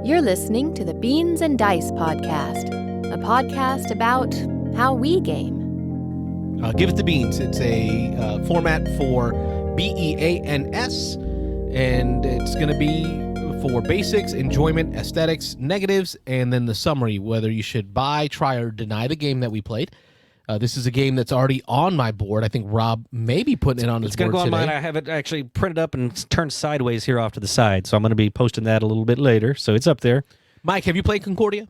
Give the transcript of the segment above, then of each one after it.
You're listening to the Beans and Dice podcast, a podcast about how we game. Give It the Beans. It's a format for BEANS, and it's going to be for basics, enjoyment, aesthetics, negatives, and then the summary, whether you should buy, try, or deny the game that we played. This is a game that's already on my board. I think Rob may be putting it on his board today. It's going to go on mine. I have it actually printed up and turned sideways here off to the side, so I'm going to be posting that a little bit later, so it's up there. Mike, have you played Concordia?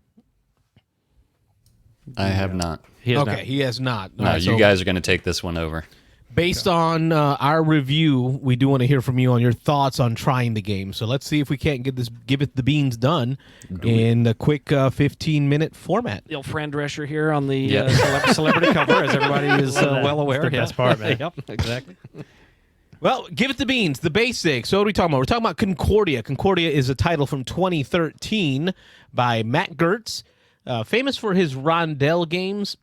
I have not. He has not. No, you guys are going to take this one over. Based on our review, we do want to hear from you on your thoughts on trying the game. So let's see if we can't get this Give It the Beans done in a quick 15-minute format. The old Fran Drescher here on the celebrity cover, as everybody is well aware. That's the best part, man. Yep, exactly. Well, Give It the Beans, the basics. So what are we talking about? We're talking about Concordia. Concordia is a title from 2013 by Matt Gertz, famous for his Rondell games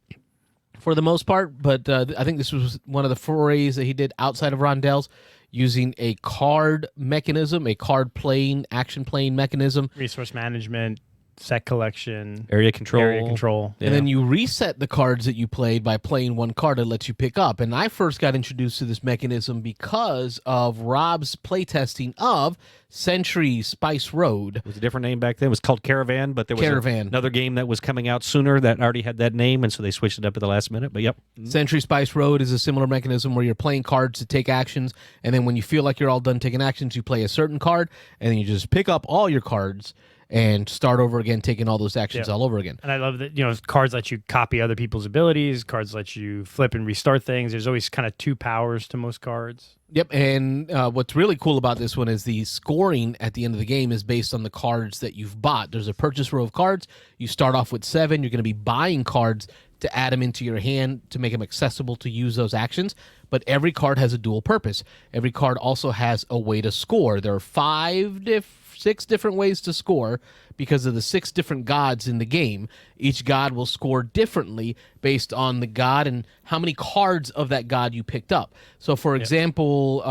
for the most part, but I think this was one of the forays that he did outside of Rondell's, using a card mechanism, a card playing, action playing mechanism. Resource management, set collection, area control. And then you reset the cards that you played by playing one card that lets you pick up. And I first got introduced to this mechanism because of Rob's playtesting of Century Spice Road. It was a different name back then. It was called Caravan, but there was Caravan. Another game that was coming out sooner that already had that name, and so they switched it up at the last minute. But yep. Century Spice Road is a similar mechanism where you're playing cards to take actions, and then when you feel like you're all done taking actions, you play a certain card, and then you just pick up all your cards and start over again, taking all those actions all over again. And I love that, cards let you copy other people's abilities, cards let you flip and restart things. There's always kind of two powers to most cards. Yep, and what's really cool about this one is the scoring at the end of the game is based on the cards that you've bought. There's a purchase row of cards. You start off with 7. You're going to be buying cards to add them into your hand to make them accessible to use those actions. But every card has a dual purpose. Every card also has a way to score. There are 6 different ways to score because of the 6 different gods in the game. Each god will score differently based on the god and how many cards of that god you picked up. So, for example,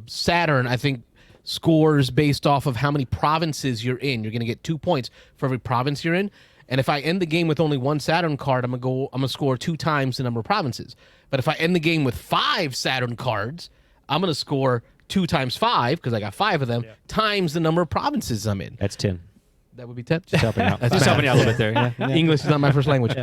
Saturn, I think, scores based off of how many provinces you're in. You're going to get 2 points for every province you're in. And if I end the game with only 1 Saturn card, I'm gonna score 2 times the number of provinces. But if I end the game with 5 Saturn cards, I'm going to score 2 times 5, because I got 5 of them, times the number of provinces I'm in. That's 10. That would be 10? Just helping out. Just helping out a little bit there. Yeah. English is not my first language.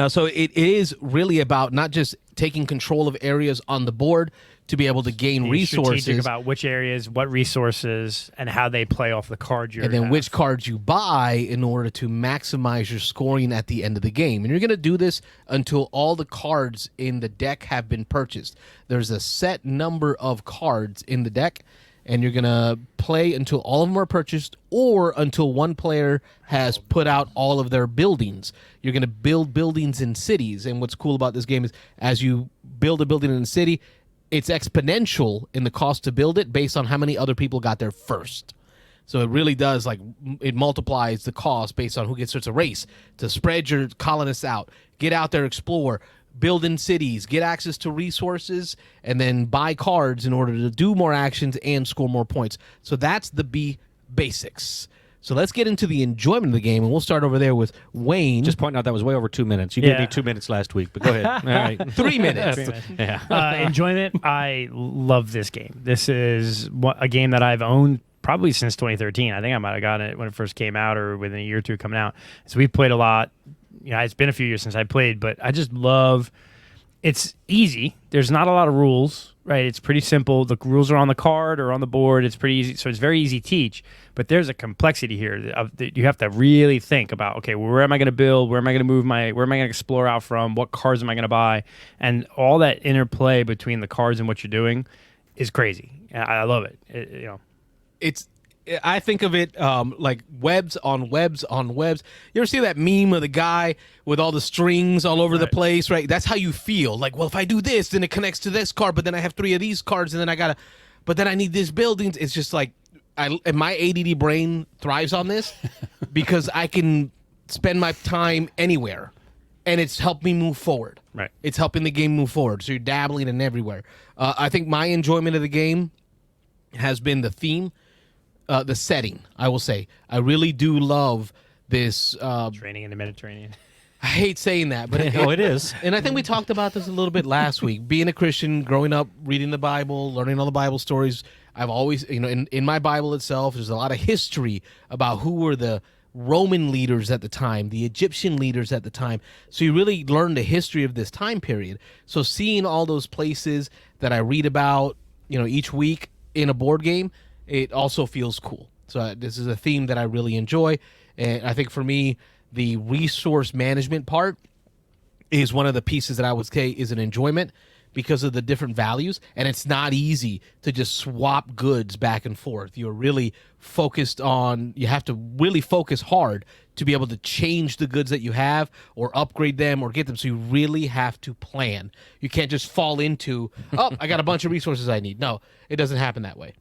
So it is really about not just taking control of areas on the board to be able to gain resources. Strategic about which areas, what resources, and how they play off the card you and then which cards you buy in order to maximize your scoring at the end of the game. And you're going to do this until all the cards in the deck have been purchased. There's a set number of cards in the deck, and you're going to play until all of them are purchased or until one player has put out all of their buildings. You're going to build buildings in cities, and what's cool about this game is as you build a building in a city, it's exponential in the cost to build it based on how many other people got there first. So it really does, it multiplies the cost based on who gets. So it's a race to spread your colonists out, get out there, explore, build in cities, get access to resources, and then buy cards in order to do more actions and score more points. So that's the basics. So let's get into the enjoyment of the game, and we'll start over there with Wayne. Just pointing out that was way over 2 minutes. You gave me 2 minutes last week, but go ahead. All right. 3 minutes. Enjoyment. I love this game. This is a game that I've owned probably since 2013. I think I might have gotten it when it first came out or within a year or two coming out. So we've played a lot. It's been a few years since I played, but I just love. It's easy. There's not a lot of rules, right? It's pretty simple. The rules are on the card or on the board. It's pretty easy. So it's very easy to teach. But there's a complexity here. You have to really think about, okay, where am I going to build? Where am I going to move where am I going to explore out from? What cards am I going to buy? And all that interplay between the cards and what you're doing is crazy. I love it. I think of it like webs on webs on webs. You ever see that meme of the guy with all the strings all over the place, right? That's how you feel. Like, well, if I do this, then it connects to this card, but then I have 3 of these cards, and then but then I need these buildings. It's just like, and my ADD brain thrives on this because I can spend my time anywhere, and it's helped me move forward. Right. It's helping the game move forward. So you're dabbling in everywhere. I think my enjoyment of the game has been the theme. the setting. I will say I really do love this. Training in the Mediterranean. I hate saying that, but it is. And I think we talked about this a little bit last week. Being a Christian, growing up, reading the Bible, learning all the Bible stories, I've always, in my Bible itself, there's a lot of history about who were the Roman leaders at the time, the Egyptian leaders at the time. So you really learn the history of this time period. So seeing all those places that I read about, each week in a board game, it also feels cool. So this is a theme that I really enjoy. And I think for me, the resource management part is one of the pieces that I would say is an enjoyment because of the different values. And it's not easy to just swap goods back and forth. You're really focused on, you have to really focus hard to be able to change the goods that you have or upgrade them or get them. So you really have to plan. You can't just fall into, I got a bunch of resources I need. No, it doesn't happen that way.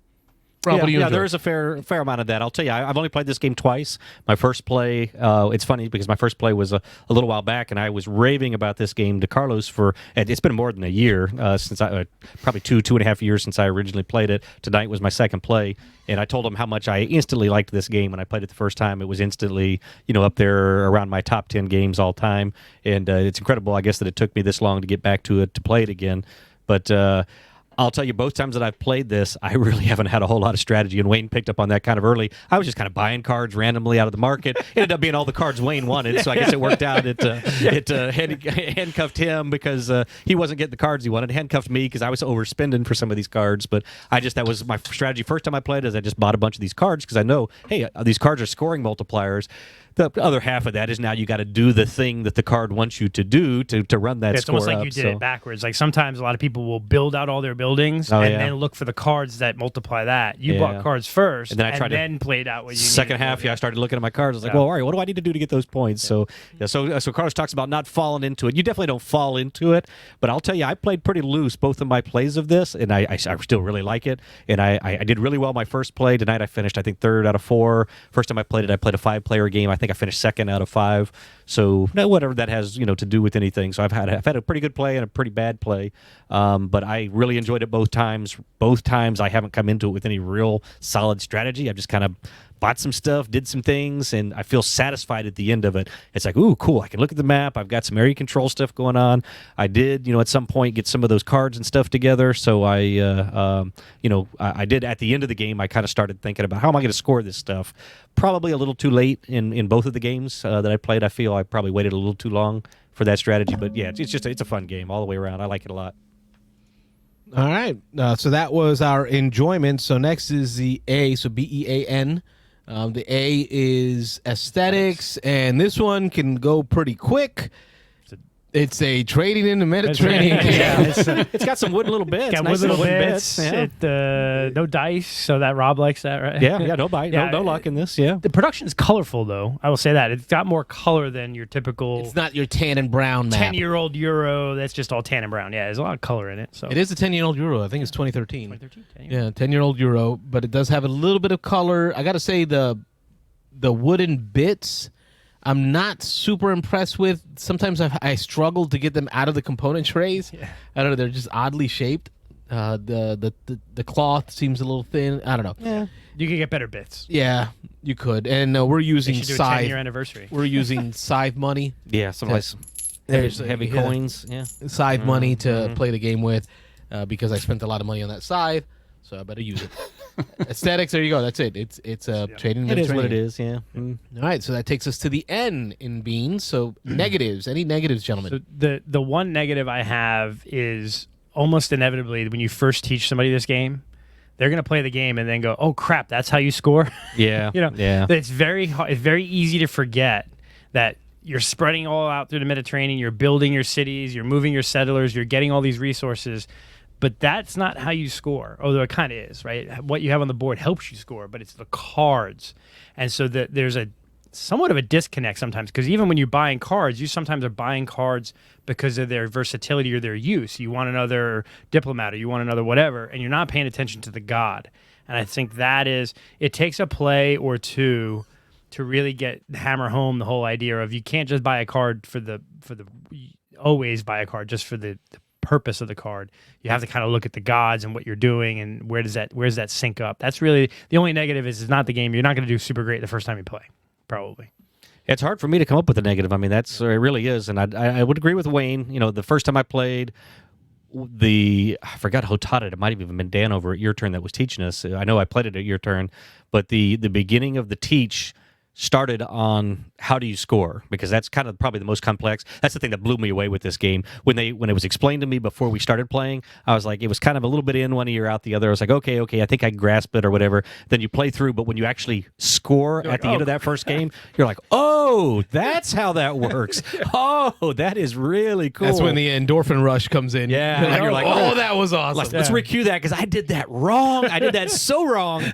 Rob, what do you enjoy? There is a fair amount of that. I'll tell you, I've only played this game twice. My first play, it's funny because my first play was a little while back, and I was raving about this game to Carlos and it's been more than a year since probably 2.5 years since I originally played it. Tonight was my second play, and I told him how much I instantly liked this game when I played it the first time. It was instantly, up there around my top 10 games all time, and it's incredible, I guess, that it took me this long to get back to it to play it again. But I'll tell you, both times that I've played this, I really haven't had a whole lot of strategy, and Wayne picked up on that kind of early. I was just kind of buying cards randomly out of the market. It ended up being all the cards Wayne wanted, so I guess it worked out. It handcuffed him because he wasn't getting the cards he wanted. It handcuffed me because I was overspending for some of these cards, but that was my strategy. First time I played is I just bought a bunch of these cards because I know, hey, these cards are scoring multipliers. The other half of that is now you got to do the thing that the card wants you to do to run that score. It's almost like you did it backwards. Like sometimes a lot of people will build out all their buildings then look for the cards that multiply that. You bought cards first and then played out what you second half. I started looking at my cards. I was like, well, all right, what do I need to do to get those points? So Carlos talks about not falling into it. You definitely don't fall into it, but I'll tell you, I played pretty loose both of my plays of this, and I still really like it. And I did really well my first play. Tonight I finished, I think, 3rd out of 4. First time I played it, I played a 5-player game. I think I finished 2nd out of 5. So whatever that has to do with anything. So I've had a pretty good play and a pretty bad play, but I really enjoyed it both times. Both times I haven't come into it with any real solid strategy. I've just kind of bought some stuff, did some things, and I feel satisfied at the end of it. It's like, ooh, cool. I can look at the map. I've got some area control stuff going on. I did, at some point get some of those cards and stuff together. So I did at the end of the game. I kind of started thinking about how am I going to score this stuff. Probably a little too late in both of the games that I played. I feel I probably waited a little too long for that strategy. But yeah, it's a fun game all the way around. I like it a lot. All right. So that was our enjoyment. So next is the A. So BEAN. The A is aesthetics, and this one can go pretty quick. It's a trading in the Mediterranean game. It's got some wooden little bits. Got nice little bits. Yeah. No dice, so that Rob likes that, right? Yeah, no bite, no luck in this. Yeah, the production is colorful, though. I will say that it's got more color than your typical. It's not your tan and brown map. 10-year-old Euro. That's just all tan and brown. Yeah, there's a lot of color in it. So it is a 10-year-old Euro. I think it's 2013. 2013. 10-year-old Euro, but it does have a little bit of color. I got to say the wooden bits, I'm not super impressed with. Sometimes I struggle to get them out of the component trays. Yeah. I don't know. They're just oddly shaped. The cloth seems a little thin. I don't know. Yeah. You could get better bits. Yeah, you could. And we're using they should do Scythe. a 10-year anniversary. We're using Scythe money. Yeah, some nice heavy coins. Yeah, Scythe money to play the game with because I spent a lot of money on that Scythe. So I better use it. Aesthetics, there you go. That's it. It's a trading. It is what it is. Yeah. All right. So that takes us to the N in beans. So negatives. Any negatives, gentlemen? So the one negative I have is almost inevitably when you first teach somebody this game, they're going to play the game and then go, "Oh crap, that's how you score." Yeah. Yeah. It's very hard, it's very easy to forget that you're spreading all out through the Mediterranean. You're building your cities. You're moving your settlers. You're getting all these resources. But that's not how you score, although it kind of is, right? What you have on the board helps you score, but it's the cards. And so there's a somewhat of a disconnect sometimes, because even when you're buying cards, you sometimes are buying cards because of their versatility or their use. You want another diplomat or you want another whatever, and you're not paying attention to the god. And I think it takes a play or two to really hammer home the whole idea of you can't just buy a card always buy a card just for the purpose of the card. You have to kind of look at the gods and what you're doing and where's that sync up. That's really the only negative is it's not the game. You're not going to do super great the first time you play, probably. It's hard for me to come up with a negative. I mean, it really is, and I would agree with Wayne. You know, the first time I played, I forgot who taught it. It might have even been Dan over at Your Turn that was teaching us. I know I played it at Your Turn, but the beginning of the teach started on how do you score, because that's kind of probably the most complex. That's the thing that blew me away with this game. When it was explained to me before we started playing, I was like, it was kind of a little bit in one ear out the other. I was like, okay, I think I grasp it or whatever. Then you play through, but when you actually score at the end of that first game, you're like, oh, that's how that works. Oh, that is really cool. That's when the endorphin rush comes in. Yeah, you're like, oh, that was awesome. Let's recue that because I did that wrong. I did that so wrong.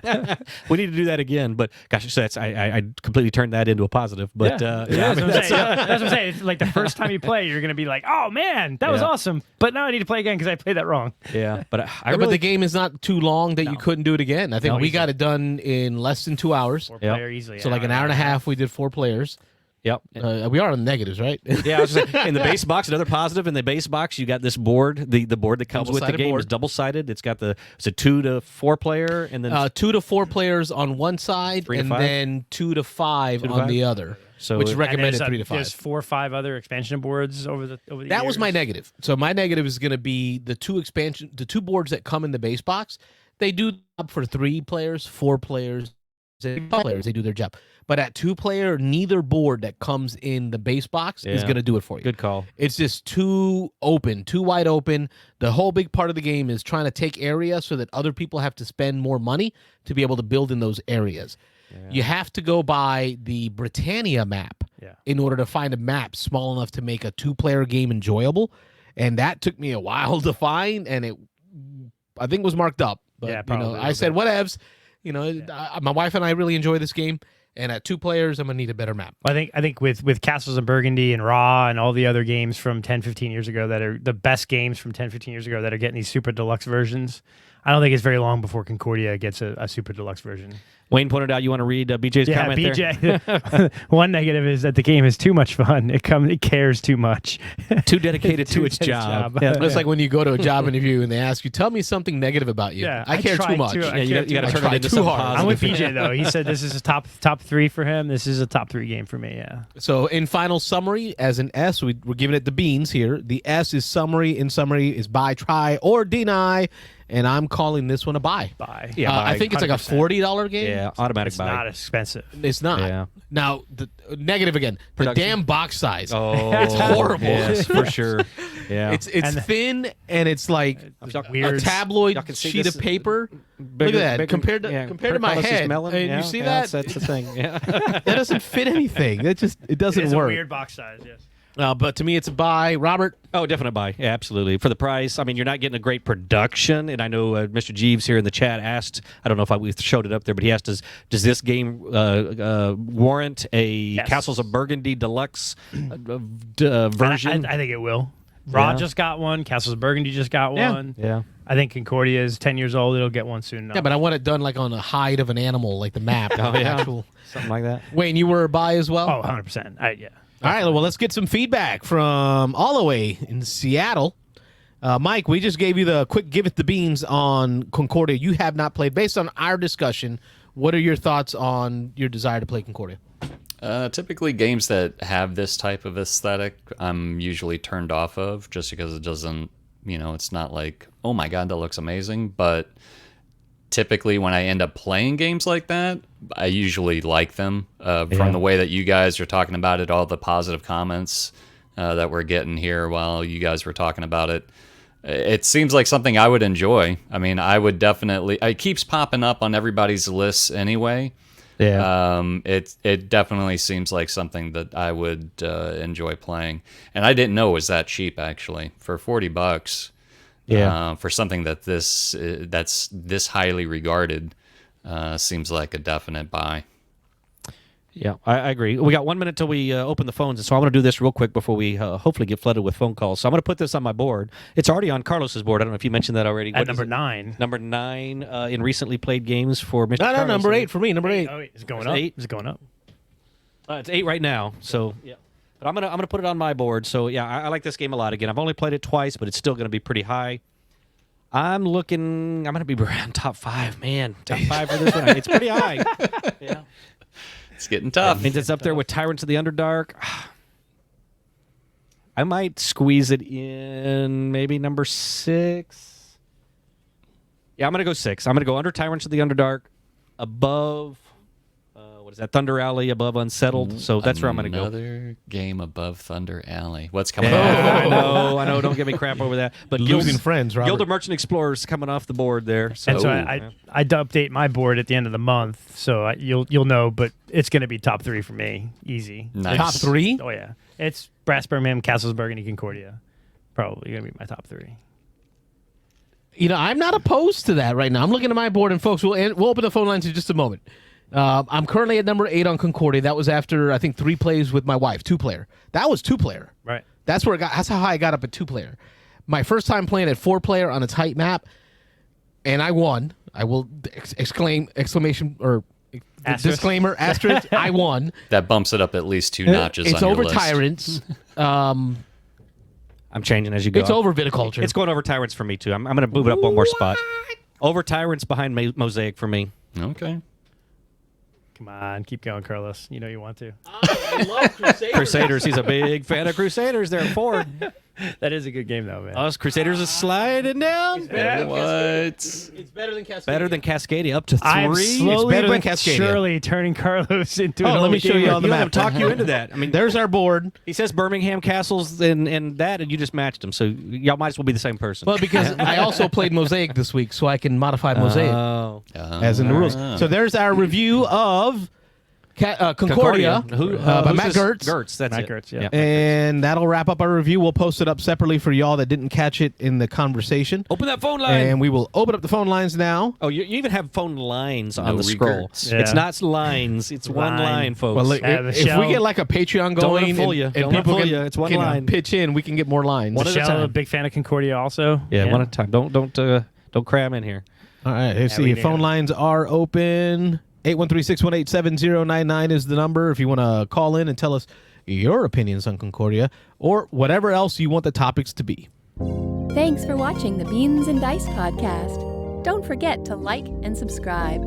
We need to do that again. But gosh, so I completely turned that into a positive. But that's what I'm saying. It's like the first time you play, you're going to be like, oh man, that was awesome. But now I need to play again because I played that wrong. Yeah, but but the game is not too long that you couldn't do it again. I think we got it done in less than 2 hours. 4-player easily. So like an hour and a half, we did 4 players. Yep. We are on the negatives, right? Yeah, I was just saying, in the base box, another positive, in the base box, you got this board. The board that comes with the game is double-sided. It's got it's a 2 to 4 player, and then 2 to 4 players on one side, and then 2 to 5 on the other. So which recommended 3 to 5. There's 4 or 5 other expansion boards over the That years. was my negative. So my negative is going to be the 2 boards that come in the base box. They do up for 3 players, 4 players, 5 players. They do their job. But at 2-player, neither board that comes in the base box is going to do it for you. Good call. It's just too wide open. The whole big part of the game is trying to take area so that other people have to spend more money to be able to build in those areas. Yeah. You have to go by the Britannia map in order to find a map small enough to make a 2-player game enjoyable. And that took me a while to find, and I think it was marked up. But I said, whatevs. My wife and I really enjoy this game. And at 2 players, I'm going to need a better map. I think with Castles of Burgundy and Raw and all the other games from 10, 15 years ago that are the best games from 10, 15 years ago that are getting these super deluxe versions, I don't think it's very long before Concordia gets a super deluxe version. Wayne pointed out you want to read BJ's comment BJ. There? One negative is that the game is too much fun. It cares too much. Too dedicated to its job. Yeah, it's like when you go to a job interview and they ask you, tell me something negative about you. Yeah, I care too much. You got to turn it into something positive. I'm with BJ, though. He said this is a top 3 for him. This is a top 3 game for me, yeah. So in final summary, as an S, we're giving it the beans here. The S is summary. In summary is buy, try, or deny. And I'm calling this one a buy. Buy. Yeah, buy. I think it's like a $40 game. Yeah, automatic it's buy. It's not expensive. It's not. Yeah. Now, the negative again, the damn box size. Oh, it's horrible. Yes, for sure. Yeah. It's thin, and it's like weird a tabloid sheet of paper. Look at that. Compared to my head. You see that? That's the thing. Yeah. That doesn't fit anything. It doesn't it's work. It's a weird box size, yes. But to me, it's a buy. Robert? Oh, definite buy. Yeah, absolutely. For the price, I mean, you're not getting a great production. And I know Mr. Jeeves here in the chat asked, I don't know if we showed it up there, but he asked, does this game warrant a Castles of Burgundy deluxe version? I think it will. Raw just got one. Castles of Burgundy just got one. Yeah. I think Concordia is 10 years old. It'll get one soon enough. Yeah, but I want it done like on the hide of an animal, like the map. Something like that. Wayne, you were a buy as well? Oh, 100%. Yeah. All right, well, let's get some feedback from all the way in Seattle. Mike, we just gave you the quick give it the beans on Concordia. You have not played. Based on our discussion, what are your thoughts on your desire to play Concordia? Typically, games that have this type of aesthetic, I'm usually turned off of just because it doesn't, it's not like, oh my God, that looks amazing. But typically when I end up playing games like that, I usually like them from the way that you guys are talking about it, all the positive comments that we're getting here while you guys were talking about it. It seems like something I would enjoy. I mean, I would definitely... It keeps popping up on everybody's lists anyway. Yeah. It definitely seems like something that I would enjoy playing. And I didn't know it was that cheap, actually. For $40... for something that's this highly regarded, seems like a definite buy. Yeah, I agree. We got 1 minute till we open the phones, and so I want to do this real quick before we hopefully get flooded with phone calls. So I'm going to put this on my board. It's already on Carlos's board. I don't know if you mentioned that already. At number 9. Number 9 in recently played games for Mr. No, Carlos. number 8 for me. Number 8. Oh, it's going up. 8? It's going up. It's 8 right now. So But I'm gonna put it on my board. So yeah, I like this game a lot. Again, I've only played it twice, but it's still gonna be pretty high. I'm gonna be around top 5, man. Top 5 for this one. It's pretty high. Yeah. It's getting tough. That means it's up there with Tyrants of the Underdark. I might squeeze it in maybe number 6. Yeah, I'm gonna go 6. I'm gonna go under Tyrants of the Underdark, above what is that? Thunder Alley, above Unsettled. So that's where I'm gonna go. Another game above Thunder Alley. What's coming I up? know. Don't give me crap over that. But Losing friends, Robert. Guild of Merchant Explorers coming off the board there. So, And so I update my board at the end of the month, so you'll know. But it's going to be top 3 for me, easy. Nice. Top 3? Oh yeah, it's Brass Birmingham, Castles Burgundy, Concordia. Probably going to be my top 3. You know, I'm not opposed to that right now. I'm looking at my board, and folks, we'll open the phone lines in just a moment. I'm currently at number 8 on Concordia. That was after, I think, 3 plays with my wife, 2-player. That was 2-player. Right. That's how high I got up at 2-player. My first time playing at 4-player on a tight map, and I won. I will exclamation or Asterisk. disclaimer, asterisk, I won. That bumps it up at least 2 notches It's on over your list. Tyrants. I'm changing as you go. It's over Viticulture. It's going over Tyrants for me, too. I'm going to move it up one more spot. Over Tyrants behind Mosaic for me. Okay. Come on, keep going, Carlos. You know you want to. I love Crusaders. Crusaders. He's a big fan of Crusaders. They're at 4. That is a good game, though, man. Us Crusaders is sliding down. What? It's better than Cascadia. Better than Cascadia, up to 3. I'm slowly better than but Cascadia. surely turning Carlos into an let old me show you gamer. on the You let map. him talk you into that. I mean, There's our board. he says Birmingham Castles and that, and you just matched them. So y'all might as well be the same person. Well, because I also played Mosaic this week, so I can modify Mosaic Oh. as in the rules. So there's our review of Concordia, by who's Matt this? Gertz. Gertz, that's Matt it. Gertz, yeah. And that'll wrap up our review. We'll post it up separately for y'all that didn't catch it in the conversation. Open that phone line. And we will open up the phone lines now. Oh, you even have phone lines on No the scroll. regerts. Yeah. It's not lines. It's one Line. line, folks. Well, look, if Michelle- we get like a Patreon Don't let going 'em fool and, you. and Don't let 'em people fool can, you. It's one can line. pitch in, we can get more lines. One at a Michelle, a time. big fan of Concordia, also. yeah, one at a time. Don't cram in here. All right, let's we see. need Phone it. lines are open. 813-618-7099 is the number if you want to call in and tell us your opinions on Concordia or whatever else you want the topics to be. Thanks for watching the Beans and Dice podcast. Don't forget to like and subscribe.